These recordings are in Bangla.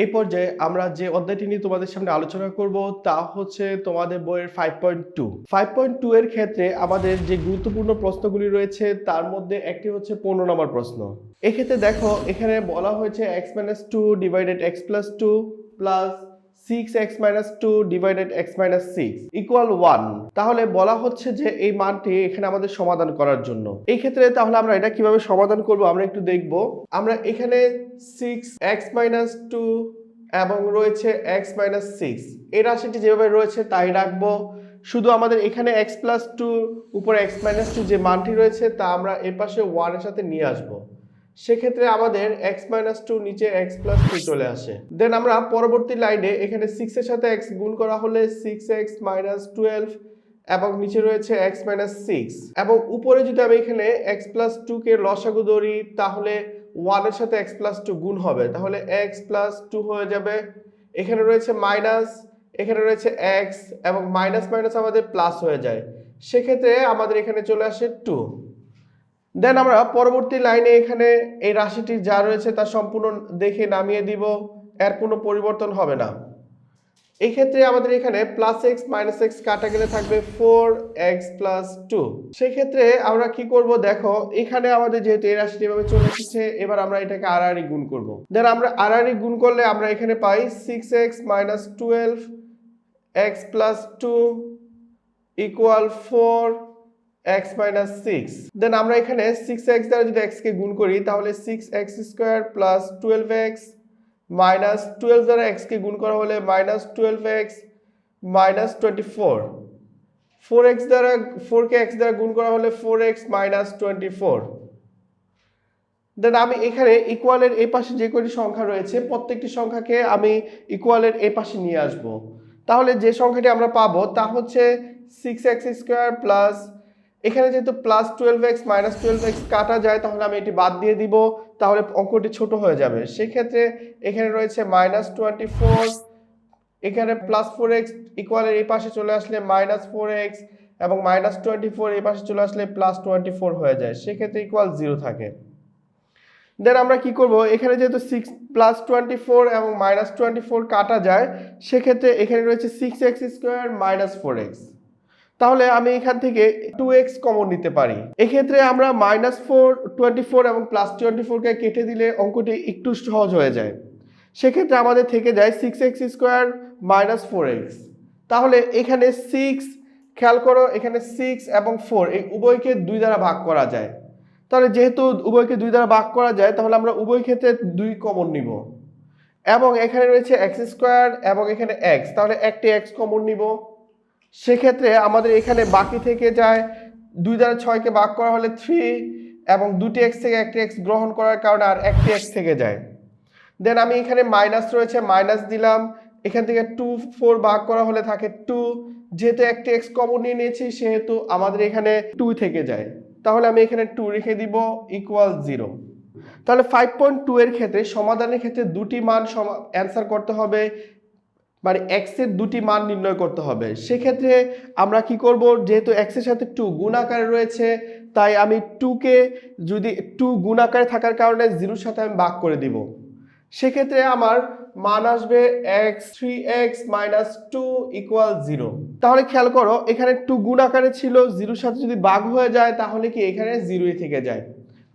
এই পর্যায়ে আমরা যে অধ্যায়টি নিয়ে তোমাদের সামনে আলোচনা করব তা হচ্ছে তোমাদের বইয়ের 5.2। 5.2 এর ক্ষেত্রে আমাদের যে গুরুত্বপূর্ণ প্রশ্নগুলি রয়েছে তার মধ্যে একটি হচ্ছে 15 নম্বর প্রশ্ন। এক্ষেত্রে দেখো এখানে বলা হয়েছে x-2 divided x+2 plus 6x-2 divided x-6 equal 1। তাহলে বলা হচ্ছে যে এই মানটি এখানে আমাদের সমাধান করার জন্য। এই ক্ষেত্রে তাহলে আমরা এটা কিভাবে সমাধান করব আমরা একটু দেখব। আমরা এখানে 6x-2 এবং রয়েছে x-6 এই রাশিটি যেভাবে রয়েছে তাই রাখবো। শুধু আমাদের এখানে x+2 উপর x-2 যে মানটি রয়েছে তা আমরা এর পাশে 1 এর সাথে নিয়ে আসবো। সেক্ষেত্রে আমাদের x-2 নিচে x+2 চলে আসে। দেন আমরা পরবর্তী লাইনে এখানে 6 এর সাথে x গুণ করা হলে 6x-12 এবং নিচে রয়েছে x-6 এবং উপরে যদি আমি এখানে x+2 কে লসাগু ধরি তাহলে 1 এর সাথে x+2 গুণ হবে, তাহলে x+2 হয়ে যাবে। এখানে রয়েছে মাইনাস, এখানে রয়েছে x এবং মাইনাস মাইনাস আমাদের প্লাস হয়ে যায়, সেক্ষেত্রে আমাদের এখানে চলে আসে 2। দেন আমরা পরবর্তী লাইনে এখানে এই রাশিটি যা রয়েছে তা সম্পূর্ণ দেখে নামিয়ে দিব, এর কোনো পরিবর্তন হবে না। এই ক্ষেত্রে আমাদের এখানে প্লাস এক্স মাইনাস এক্স কাটা গেলে থাকবে 4x+2। সেই ক্ষেত্রে আমরা কি করব, দেখো এখানে আমাদের যেহেতু এই রাশিটি এভাবে চলে এসেছে, এবার আমরা এটাকে আড়াআড়ি গুণ করব। দেন আমরা আড়াআড়ি গুণ করলে আমরা এখানে পাই 6x-12 x+2 ইকুয়াল 4x-6। দেন আমরা এখানে 6x দ্বারা যদি x কে গুণ করি তাহলে 6x² প্লাস 12x মাইনাস 12 দ্বারা x কে গুণ করা হলে মাইনাস 12x মাইনাস 24। 4x দ্বারা 4 কে x দ্বারা গুণ করা হলে 4x মাইনাস 24। দেন আমি এখানে ইকুয়ালের এই পাশে যে কয়টি সংখ্যা রয়েছে প্রত্যেকটি সংখ্যাকে আমি ইকুয়ালের এই পাশে নিয়ে আসব। তাহলে যে সংখ্যাটি আমরা পাবো তা হচ্ছে 6x² প্লাস, এখানে যেহেতু প্লাস 12x মাইনাস 12x কাটা যায় তাহলে আমি এটি বাদ দিয়ে দিব, তাহলে অঙ্কটি ছোট হয়ে যাবে। সেক্ষেত্রে এখানে রয়েছে মাইনাস 24, এখানে প্লাস 4x ইকুয়ালের এই পাশে চলে আসলে মাইনাস 4x এবং মাইনাস 24 এই পাশে চলে আসলে প্লাস 24 হয়ে যায়, সেক্ষেত্রে ইকুয়াল 0 থাকে। দেন আমরা কি করব, এখানে যেহেতু 6 প্লাস 24 এবং মাইনাস 24 কাটা যায় সেক্ষেত্রে এখানে রয়েছে 6x² মাইনাস 4x, তাহলে আমি এখান থেকে 2x কমন নিতে পারি। এক্ষেত্রে আমরা মাইনাস 24 এবং প্লাস 24 কে কেটে দিলে অঙ্কটি একটু সহজ হয়ে যায়। সেক্ষেত্রে আমাদের থেকে যায় 6x² মাইনাস 4x। তাহলে এখানে 6, খেয়াল করো এখানে 6 এবং 4 এই উভয়কে 2 দ্বারা ভাগ করা যায়। তাহলে যেহেতু উভয়কে 2 দ্বারা ভাগ করা যায় তাহলে আমরা উভয় ক্ষেত্রে 2 কমন নিব এবং এখানে রয়েছে x² এবং এখানে x, তাহলে একটি x কমন নিব। সেক্ষেত্রে আমাদের এখানে বাকি থেকে যায় 2 দ্বারা 6 কে ভাগ করা হলে 3 এবং দুটি x থেকে একটি x গ্রহণ করার কারণে আর একটি x থেকে যায়। দেন আমি এখানে মাইনাস রয়েছে মাইনাস দিলাম, এখান থেকে 2 4 ভাগ করা হলে থাকে 2, যেহেতু একটি x কমন নিয়ে নিয়েছি সেহেতু আমাদের এখানে 2 থেকে যায়, তাহলে আমি এখানে 2 রেখে দিব ইকুয়াল 0। তাহলে 5.2 এর ক্ষেত্রে সমাধানের ক্ষেত্রে দুটি মান অ্যান্সার করতে হবে, মানে x এর দুটি মান নির্ণয় করতে হবে। সেক্ষেত্রে আমরা কি করব, যেহেতু x এর সাথে 2 গুণ আকারে রয়েছে তাই আমি 2 কে যদি 2 গুণ আকারে থাকার কারণে 0 এর সাথে আমি ভাগ করে দিব। সেক্ষেত্রে আমার মান আসবে x3x-2 ইকুয়াল 0। তাহলে খেয়াল করো এখানে 2 গুণ আকারে ছিল, 0 এর সাথে যদি ভাগ হয়ে যায় তাহলে কি এখানে 0ই থেকে যায়,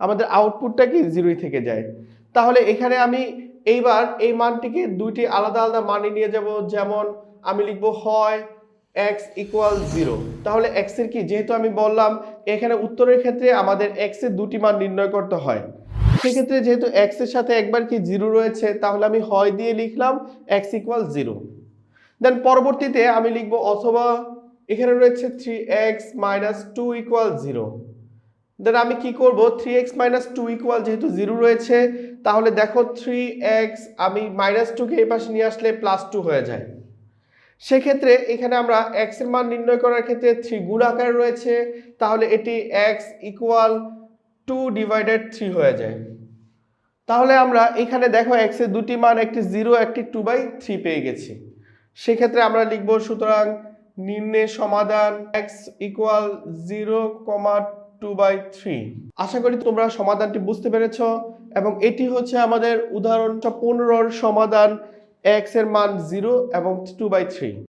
আমাদের আউটপুটটা কি 0ই থেকে যায়। তাহলে এখানে আমি এইবার এই মানটিকে দুইটি আলাদা আলাদা মানে নিয়ে যাব, যেমন আমি লিখব হয় x ইকুয়াল 0। তাহলে x এর কি, যেহেতু আমি বললাম এখানে উত্তরের ক্ষেত্রে আমাদের x এর দুটি মান নির্ণয় করতে হয়, সেক্ষেত্রে যেহেতু x এর সাথে একবার কি 0 রয়েছে তাহলে আমি হয় দিয়ে লিখলাম x ইকুয়াল 0। দেন পরবর্তীতে আমি লিখব অথবা এখানে রয়েছে 3x-2 ইকুয়াল 0। দেন আমি কি করব, 3x-2 ইকুয়াল যেহেতু 0 রয়েছে তাহলে দেখো 3x আমি -2 কে এই পাশে নিয়ে আসলে +2 হয়ে যায়। সেক্ষেত্রে এখানে আমরা x এর মান নির্ণয় করার ক্ষেত্রে 3 গুণ আকারে রয়েছে, তাহলে এটি x ইকুয়াল 2 ডিভাইডেড 3 হয়ে যায়। তাহলে আমরা এখানে দেখো x এর দুটি মান, একটি 0 একটি 2/3 পেয়ে গেছি। সেক্ষেত্রে আমরা লিখব সুতরাং নিম্নের সমাধান x ইকুয়াল 0,2/3। আশা করি তোমরা সমাধানটি বুঝতে পেরেছো এবং এটি হচ্ছে আমাদের উদাহরণ 15 সমাধান। এক্স এর মান 0 এবং 2/3